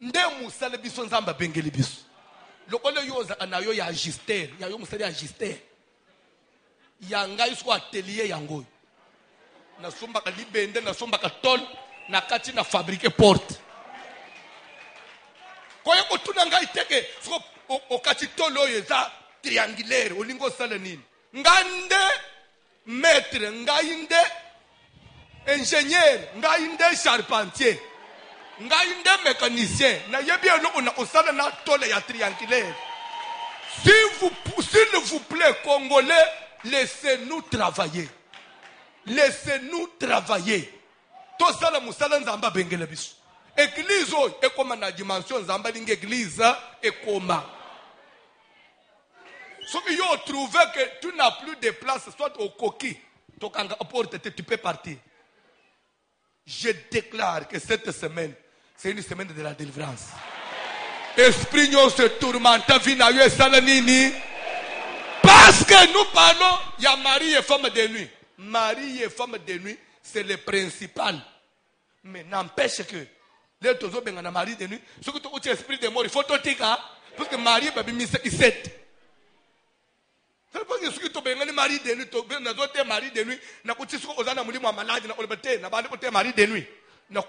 ndemu sale biso nzamba bengeli biso lokole yoza anayo ya agister ya yo musali agister ya ngai so atelier yango na somba ka libende na somba ka tol na kati na fabriquer porte koyo ko tuna ngai teke so o kati tolo yo za triangulaire olingo sale nini ngande maître ngainde ingénieur ngainde charpentier ngainde mécanicien na yebi eloko na osala na tole ya triangulaire s'il vous plaît congolais Laissez-nous travailler. Laissez-nous travailler. Tout ça, la moussala nzamba bengele biso. Église, et comme la dimension nzamba ling église, et comme. Si tu as trouvé que tu n'as plus de place, soit au coquille, tu peux partir. Je déclare que cette semaine, c'est une semaine de la délivrance. Esprit nous se tourmente, vinayo et salanini. Parce que nous parlons, il y a mari et femme de nuit. Mari et femme de nuit, c'est le principal. Mais n'empêche que, les deux autres, mari de nuit, ce que tu as esprit de mort, il faut tout dire, parce que mari, il s'est. C'est pas que ce que tu as mari de nuit, tu as mari de nuit, tu as dit que tu as malade, tu as mari de nuit. Tu as dit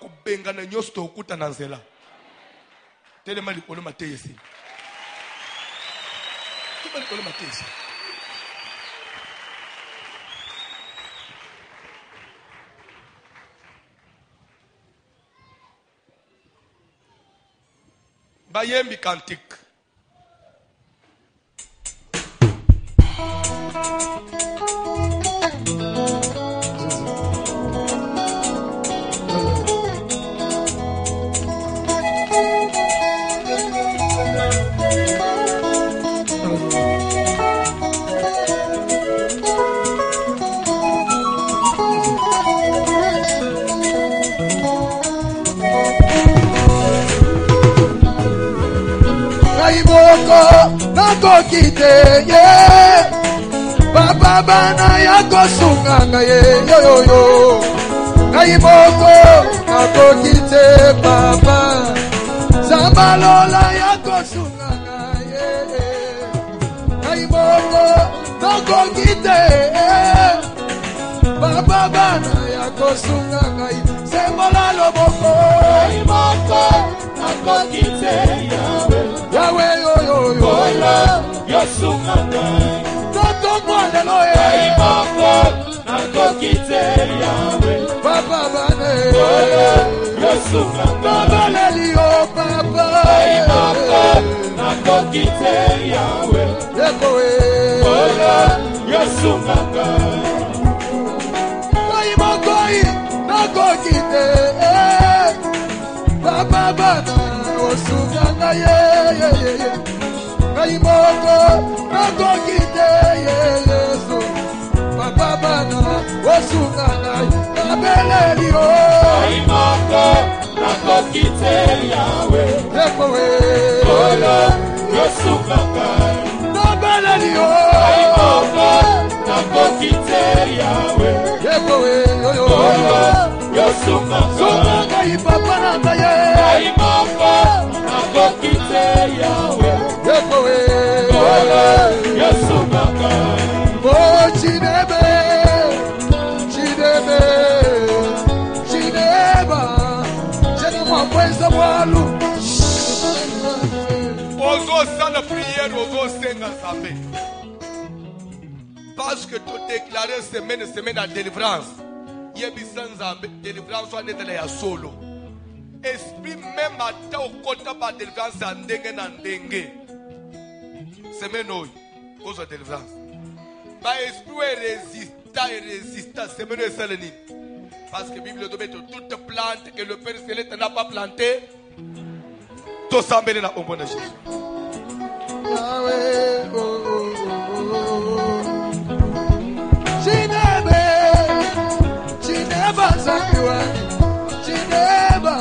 que tu as nzela. Tellement il faut le mater ici. Tellement il faut le mater ici. Bayembi cantique. Nako kite ye Baba bana yako sunganga ye yo yo yo Kaiboko nako kite Baba Zambalola yako sunganga ye Kaiboko nako kite Baba bana yako sunganga ye Sembola loboko Kaiboko nako kite Yahweh yo yo yo Yosunganga Toto mwande loye Kaiboko nako kite Yahweh Papa bane Yosunganga Baba leli o papa Kaiboko nako kite Yahweh Yekowe Yosunganga Kaiboko nako kite Papa bana Yosunganga ye Kaiboko nako kite Yesu Papa bana Yosunganga Kabeleli o Kaiboko nako kite Yahweh Yekowe Yosunganga Kabeleli o Kaiboko nako kite Yahweh Yekowe yo Yosunganga Sunganga ipapa nanga ye Kaiboko nako kite Yahweh Yekowe Yosunganga Oh Chinebe Chinebe Chineba Chena mwapweza mwalu Ozo sana prière, ozo senga sambe. Parce que tu déclaré semaine à délivrance. Yebisan zambe délivrance soit nette ya solo. Esprit même à ta au côté par délivrance en dengue na dengue. Semaine oy, ozo délivrance. Ba esprit résista semaine seleni. Parce que Bible doit mettre toute plante que le Père Céleste n'a pas plantée. Tout semble na ombo na Jésus. Yahweh Chinebe Chineba zangiwani Chineba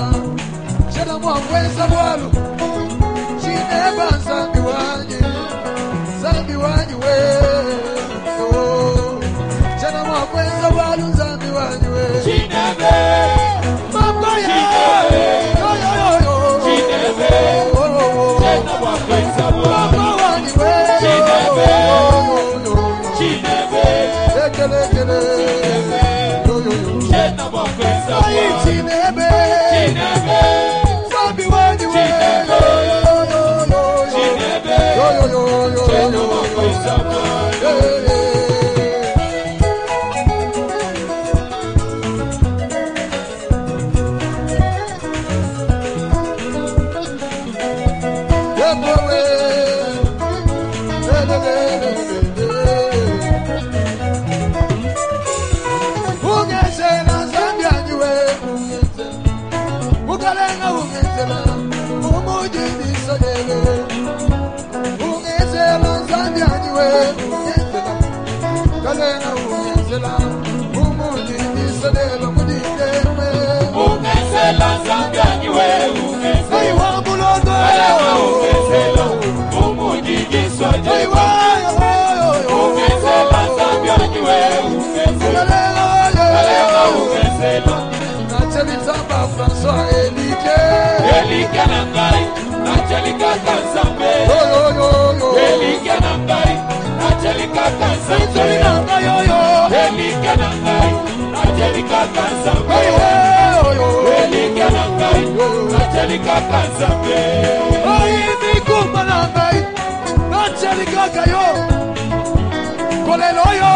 Chena mwapweza mwalu Chineba zangiwani we Chena mwapweza mwalu zangiwani we Chinebe Mabaya Chinebe Chena mwapweza mwalu Mama wani we Chinebe Chena mwapweza mwalu Chinebe Chinebe Sabi wani we Chinebe Chena mwapweza mwalu yawe unyenzela kalenga unyenzela umudi isedelo muditeme ungenzela zambyani we ungenzela aiwa mulondo ungenzela umudi giswaje ungenzela zambyani we ungenzela ungenzela nachelitamba François Elike nangai nachelika kansambe Elike nangai nachelika kansambe Elike nangai nachelika kansambe Elike nangai nachelika kansambe ai mikuma nangai nachelika kayo kolelo yo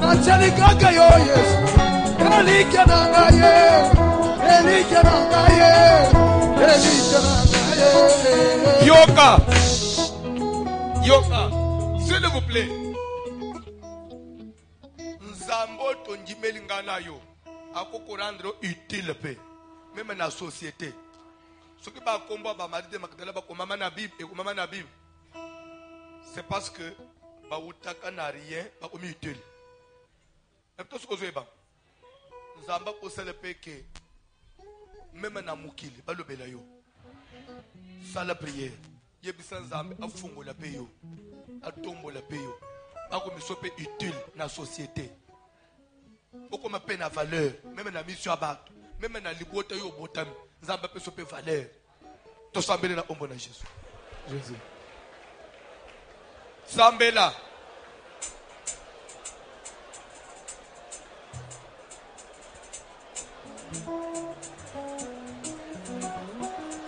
nachelika kayo yes Elike nangai Elike nangai Elike nangai Yoka, s'il vous plaît. Nzambo tonjimeli ngana yo, akoko rendre utile pe, même na société. Ce qui va combat ba mari de makdala ba komama na Bible et komama na Bible. C'est parce que ba utaka na rien ba komi utile. Et tout ce que vous ba. Nzamba ko sele pe ke même na mukili ba lobela yo. Ça la prière. Yebisa nzambe afungola pe yo. Atombola pe yo. Akomiso pe utile na société. Okoma pe na valeur, même na mission abato, même na libota yo botami, nzambe pe so pe valeur. To sambela na ombo na Jésus. Jésus. Sambela.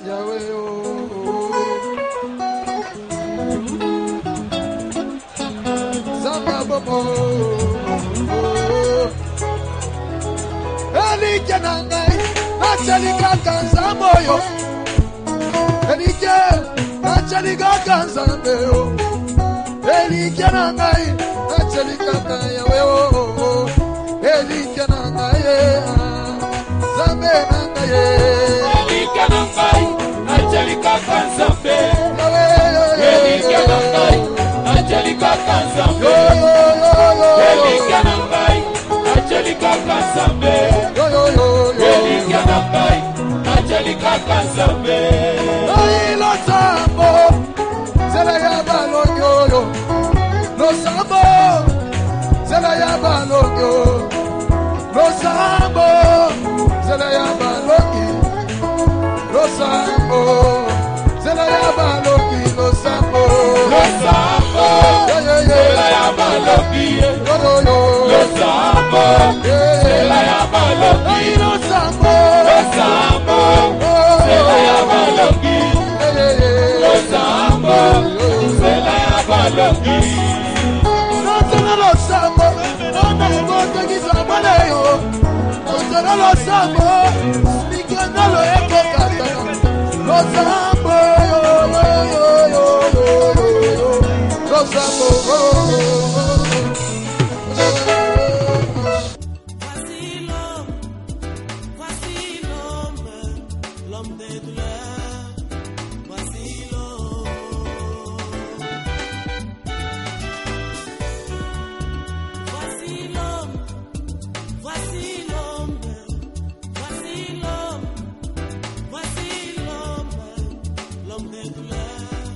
Yahweh Zamba bobo Elike nangai nachelika kanzambo yo Elike nachelika kanzambe yo Elike nangai nachelika Yahweh Elike nangai Zambe nangai Elike nangai nachelika kansambe Elike nangai nachelika kansambe Elike nangai nachelika kansambe Elike nangai nachelika kansambe Lo sambo Zela ya balonyo Lo sambo Zela ya balonyo Lo sambo Zela ya balonyo Lo sambo Zela ya balonyo Lo sambo Lo sambo Zela ya balonyo Lo sambo Zela ya balonyo Lo sambo Lo sambo Zela ya balonyo Lo sambo Zela ya balonyo Lo sambo Lo sambo Mikandalo eko katana Lo sambo Lo sambo Voici l'homme des douleurs. Voici l'homme. Voici l'homme. Voici l'homme. Voici l'homme. Voici l'homme. L'homme des douleurs.